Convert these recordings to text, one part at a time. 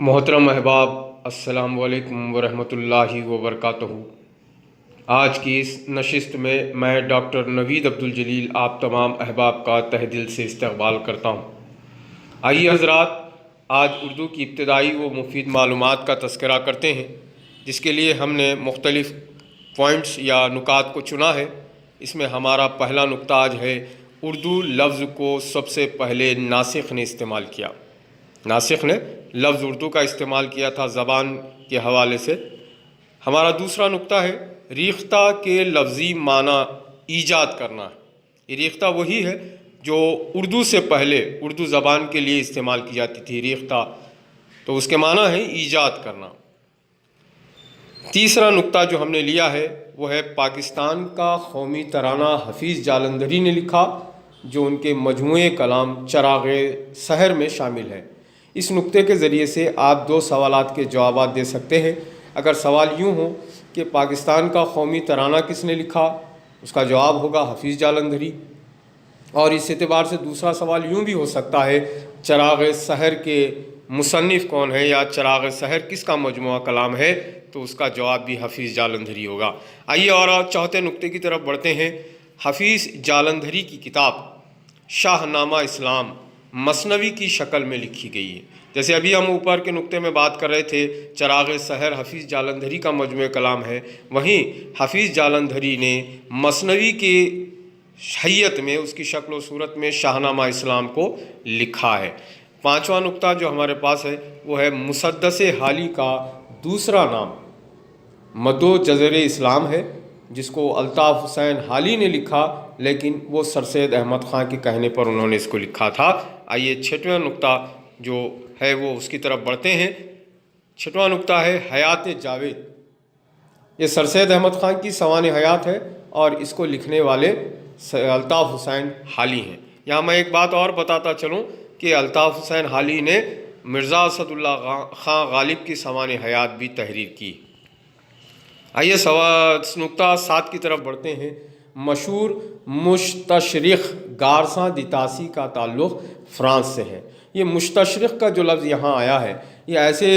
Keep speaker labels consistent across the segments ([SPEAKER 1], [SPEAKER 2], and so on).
[SPEAKER 1] محترم احباب، السلام علیکم ورحمۃ اللہ وبرکاتہ۔ آج کی اس نشست میں ڈاکٹر نوید عبدالجلیل آپ تمام احباب کا تہ دل سے استقبال کرتا ہوں۔ آئیے حضرات، آج اردو کی ابتدائی و مفید معلومات کا تذکرہ کرتے ہیں، جس کے لیے ہم نے مختلف پوائنٹس یا نکات کو چنا ہے۔ اس میں ہمارا پہلا نکتہ آج ہے، اردو لفظ کو سب سے پہلے ناسخ نے استعمال کیا۔ ناسخ نے لفظ اردو کا استعمال کیا تھا زبان کے حوالے سے۔ ہمارا دوسرا نکتہ ہے، ریختہ کے لفظی معنی ایجاد کرنا ہے۔ یہ ریختہ وہی ہے جو اردو سے پہلے اردو زبان کے لیے استعمال کی جاتی تھی، ریختہ، تو اس کے معنی ہے ایجاد کرنا۔ تیسرا نکتہ جو ہم نے لیا ہے وہ ہے، پاکستان کا قومی ترانہ حفیظ جالندھری نے لکھا، جو ان کے مجموعے کلام چراغ سحر میں شامل ہے۔ اس نکتے کے ذریعے سے آپ دو سوالات کے جوابات دے سکتے ہیں۔ اگر سوال یوں ہو کہ پاکستان کا قومی ترانہ کس نے لکھا، اس کا جواب ہوگا حفیظ جالندھری۔ اور اس اعتبار سے دوسرا سوال یوں بھی ہو سکتا ہے، چراغ سحر کے مصنف کون ہے، یا چراغ سحر کس کا مجموعہ کلام ہے، تو اس کا جواب بھی حفیظ جالندھری ہوگا۔ آئیے اور چوتھے نکتے کی طرف بڑھتے ہیں۔ حفیظ جالندھری کی کتاب شاہ نامہ اسلام مثنوی کی شکل میں لکھی گئی ہے۔ جیسے ابھی ہم اوپر کے نکتے میں بات کر رہے تھے، چراغ سحر حفیظ جالندھری کا مجموعہ کلام ہے، وہیں حفیظ جالندھری نے مثنوی کی حیت میں، اس کی شکل و صورت میں شاہ نامہ اسلام کو لکھا ہے۔ پانچواں نکتہ جو ہمارے پاس ہے وہ ہے، مسدس حالی کا دوسرا نام مد و جزر اسلام ہے، جس کو الطاف حسین حالی نے لکھا، لیکن وہ سر سید احمد خان کے کہنے پر انہوں نے اس کو لکھا تھا۔ آئیے چھٹواں نکتہ جو ہے وہ اس کی طرف بڑھتے ہیں۔ چھٹواں نکتہ ہے، حیات جاوید۔ یہ سر سید احمد خان کی سوانح حیات ہے اور اس کو لکھنے والے الطاف حسین حالی ہیں۔ یہاں میں ایک بات اور بتاتا چلوں کہ الطاف حسین حالی نے مرزا اسد اللہ خان غالب کی سوانح حیات بھی تحریر کی۔ آئیے نکتہ 7 کی طرف بڑھتے ہیں۔ مشہور مستشرق گارساں دیتاسی کا تعلق فرانس سے ہے۔ یہ مستشرق کا جو لفظ یہاں آیا ہے، یہ ایسے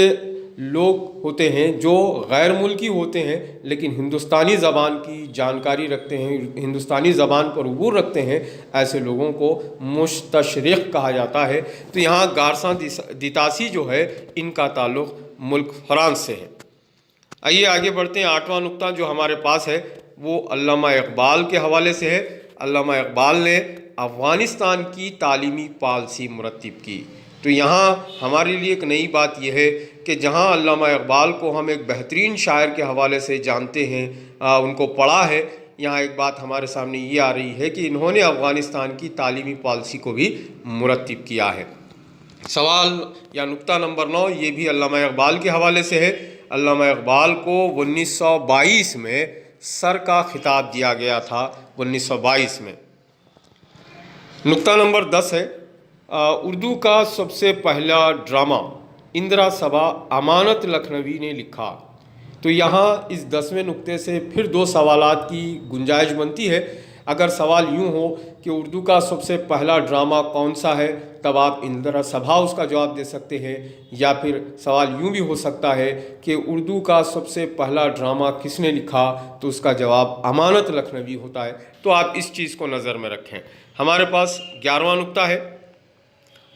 [SPEAKER 1] لوگ ہوتے ہیں جو غیر ملکی ہوتے ہیں لیکن ہندوستانی زبان کی جانکاری رکھتے ہیں، ہندوستانی زبان پر عبور رکھتے ہیں، ایسے لوگوں کو مستشرق کہا جاتا ہے۔ تو یہاں گارساں دیتاسی جو ہے، ان کا تعلق ملک فرانس سے ہے۔ آئیے آگے بڑھتے ہیں۔ 8واں نکتہ جو ہمارے پاس ہے وہ علامہ اقبال کے حوالے سے ہے۔ علامہ اقبال نے افغانستان کی تعلیمی پالیسی مرتب کی۔ تو یہاں ہمارے لیے ایک نئی بات یہ ہے کہ جہاں علامہ اقبال کو ہم ایک بہترین شاعر کے حوالے سے جانتے ہیں، ان کو پڑھا ہے، یہاں ایک بات ہمارے سامنے یہ آ رہی ہے کہ انہوں نے افغانستان کی تعلیمی پالیسی کو بھی مرتب کیا ہے۔ سوال یا نکتہ نمبر 9 یہ بھی علامہ اقبال کے حوالے سے ہے۔ علامہ اقبال کو 1922 میں سر کا خطاب دیا گیا تھا، 1922 میں۔ نکتہ نمبر 10 ہے، اردو کا سب سے پہلا ڈرامہ اندرا سبھا امانت لکھنوی نے لکھا۔ تو یہاں اس 10ویں نکتے سے پھر 2 سوالات کی گنجائش بنتی ہے۔ اگر سوال یوں ہو کہ اردو کا سب سے پہلا ڈرامہ کون سا ہے، تب آپ اندرا سبھا اس کا جواب دے سکتے ہیں، یا پھر سوال یوں بھی ہو سکتا ہے کہ اردو کا سب سے پہلا ڈرامہ کس نے لکھا، تو اس کا جواب امانت لکھنوی ہوتا ہے۔ تو آپ اس چیز کو نظر میں رکھیں۔ ہمارے پاس 11واں نکتہ ہے،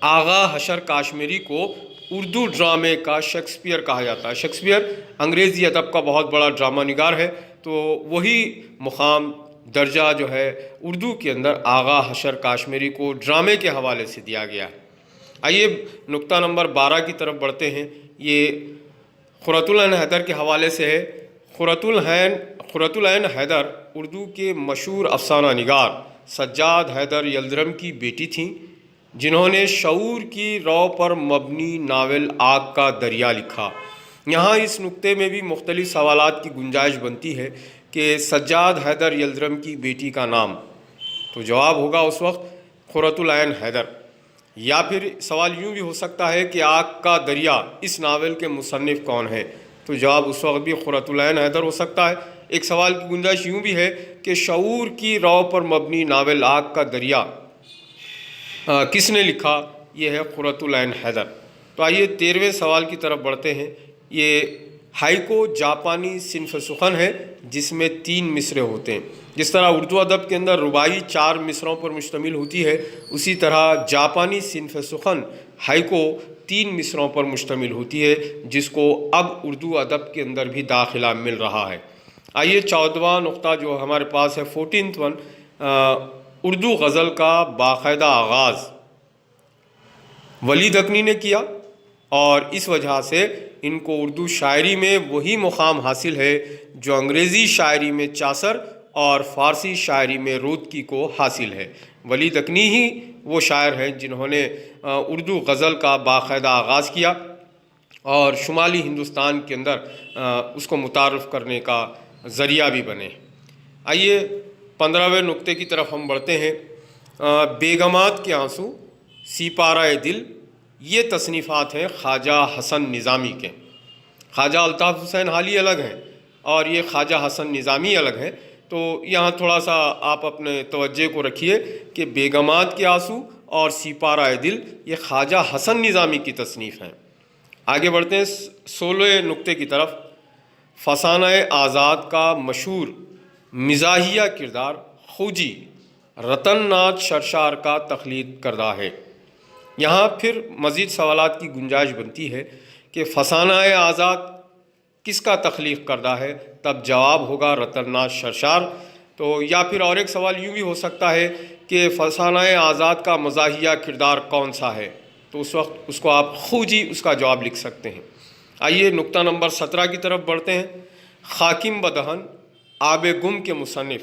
[SPEAKER 1] آغا حشر کاشمیری کو اردو ڈرامے کا شیکسپیئر کہا جاتا ہے۔ شیکسپیئر انگریزی ادب کا بہت بڑا ڈرامہ نگار ہے، تو وہی مقام درجہ جو ہے اردو کے اندر آغا حشر کاشمیری کو ڈرامے کے حوالے سے دیا گیا ہے۔ آئیے نکتہ نمبر 12 کی طرف بڑھتے ہیں۔ یہ قرۃ العین حیدر کے حوالے سے ہے۔ قرۃ العین حیدر اردو کے مشہور افسانہ نگار سجاد حیدر یلدرم کی بیٹی تھیں، جنہوں نے شعور کی رو پر مبنی ناول آگ کا دریا لکھا۔ یہاں اس نکتے میں بھی مختلف سوالات کی گنجائش بنتی ہے کہ سجاد حیدر یلدرم کی بیٹی کا نام، تو جواب ہوگا اس وقت قرۃ العین حیدر۔ یا پھر سوال یوں بھی ہو سکتا ہے کہ آگ کا دریا اس ناول کے مصنف کون ہے، تو جواب اس وقت بھی قرۃ العین حیدر ہو سکتا ہے۔ ایک سوال کی گنجائش یوں بھی ہے کہ شعور کی رو پر مبنی ناول آگ کا دریا کس نے لکھا، یہ ہے قرۃ العین حیدر۔ تو آئیے 13ویں سوال کی طرف بڑھتے ہیں۔ یہ ہائیکو جاپانی صنف سخن ہے جس میں 3 مصرے ہوتے ہیں۔ جس طرح اردو ادب کے اندر رباعی 4 مصروں پر مشتمل ہوتی ہے، اسی طرح جاپانی صنف سخن ہائیکو 3 مصروں پر مشتمل ہوتی ہے، جس کو اب اردو ادب کے اندر بھی داخلہ مل رہا ہے۔ آئیے 14واں نقطہ جو ہمارے پاس ہے 14th ون، اردو غزل کا باقاعدہ آغاز ولی دکنی نے کیا، اور اس وجہ سے ان کو اردو شاعری میں وہی مقام حاصل ہے جو انگریزی شاعری میں چاثر اور فارسی شاعری میں رودکی کو حاصل ہے۔ ولی دکنی ہی وہ شاعر ہیں جنہوں نے اردو غزل کا باقاعدہ آغاز کیا اور شمالی ہندوستان کے اندر اس کو متعارف کرنے کا ذریعہ بھی بنے۔ آئیے 15ویں نقطے کی طرف ہم بڑھتے ہیں۔ بیگمات کے آنسو، سیپارہ دل، یہ تصنیفات ہیں خواجہ حسن نظامی کے۔ خواجہ الطاف حسین حالی الگ ہیں اور یہ خواجہ حسن نظامی الگ ہیں، تو یہاں تھوڑا سا آپ اپنے توجہ کو رکھیے کہ بیگمات کے آنسو اور سیپارہ دل یہ خواجہ حسن نظامی کی تصنیف ہیں۔ آگے بڑھتے ہیں 16ویں نقطے کی طرف۔ فسانہ آزاد کا مشہور مزاحیہ کردار خوجی رتن ناتھ شرشار کا تخلیق کردہ ہے۔ یہاں پھر مزید سوالات کی گنجائش بنتی ہے کہ فسانہ آزاد کس کا تخلیق کردہ ہے، تب جواب ہوگا رتن ناتھ شرشار۔ تو یا پھر اور ایک سوال یوں بھی ہو سکتا ہے کہ فسانہ آزاد کا مزاحیہ کردار کون سا ہے، تو اس وقت اس کو آپ خوجی اس کا جواب لکھ سکتے ہیں۔ آئیے نقطہ نمبر 17 کی طرف بڑھتے ہیں۔ خاکم بدہن آب گم کے مصنف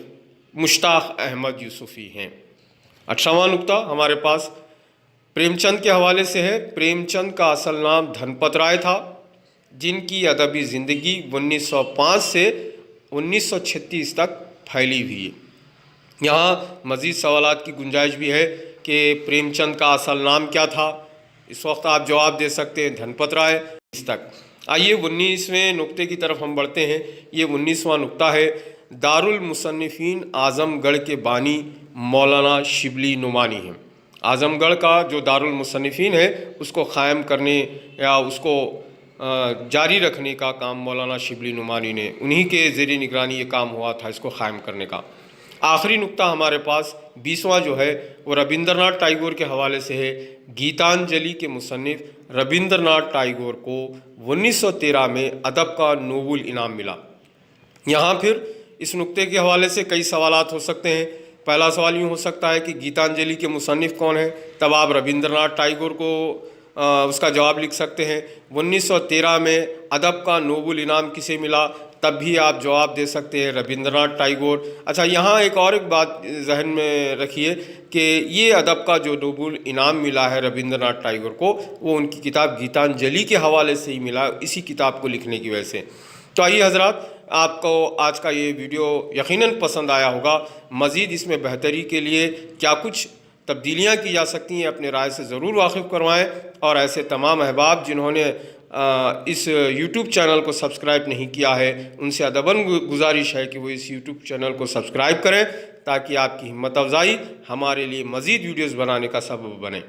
[SPEAKER 1] مشتاق احمد یوسفی ہیں۔ 18واں نقطہ ہمارے پاس پریم چند کے حوالے سے ہے۔ پریم چند کا اصل نام دھنپت رائے تھا، جن کی ادبی زندگی 1905 سے 1936 تک پھیلی ہوئی ہے۔ یہاں مزید سوالات کی گنجائش بھی ہے کہ پریم چند کا اصل نام کیا تھا، اس وقت آپ جواب دے سکتے ہیں دھنپت رائے اس تک۔ آئیے 19ویں نقطے کی طرف ہم بڑھتے ہیں۔ یہ 19واں نقطہ ہے۔ دارالمصنفین اعظم گڑھ کے بانی مولانا شبلی نعمانی ہیں۔ اعظم گڑھ کا جو دارالمصنفین ہے اس کو قائم کرنے یا اس کو جاری رکھنے کا کام مولانا شبلی نعمانی نے، انہی کے زیر نگرانی یہ کام ہوا تھا اس کو قائم کرنے کا۔ آخری نقطہ ہمارے پاس 20واں جو ہے وہ ربندر ناتھ ٹیگور کے حوالے سے ہے۔ گیتانجلی کے مصنف ربندر ناتھ ٹیگور کو 1913 میں ادب کا نوبل انعام ملا۔ یہاں پھر اس نقطے کے حوالے سے کئی سوالات ہو سکتے ہیں۔ پہلا سوال یوں ہو سکتا ہے کہ گیتانجلی کے مصنف کون ہیں، تب آپ ربندر ناتھ ٹیگور کو اس کا جواب لکھ سکتے ہیں۔ 1913 میں ادب کا نوبل انعام کسے ملا، تب بھی آپ جواب دے سکتے ہیں ربندر ناتھ ٹیگور۔ اچھا، یہاں ایک بات ذہن میں رکھیے کہ یہ ادب کا جو نوبل انعام ملا ہے ربندر ناتھ ٹیگور کو، وہ ان کی کتاب گیتانجلی کے حوالے سے ہی ملا، اسی کتاب کو لکھنے کی وجہ سے۔ تو آئیے حضرات، آپ کو آج کا یہ ویڈیو یقیناً پسند آیا ہوگا۔ مزید اس میں بہتری کے لیے کیا کچھ تبدیلیاں کی جا سکتی ہیں، اپنے رائے سے ضرور واقف کروائیں، اور ایسے تمام احباب جنہوں نے اس یوٹیوب چینل کو سبسکرائب نہیں کیا ہے ان سے ادباً گزارش ہے کہ وہ اس یوٹیوب چینل کو سبسکرائب کریں، تاکہ آپ کی ہمت افزائی ہمارے لیے مزید ویڈیوز بنانے کا سبب بنے۔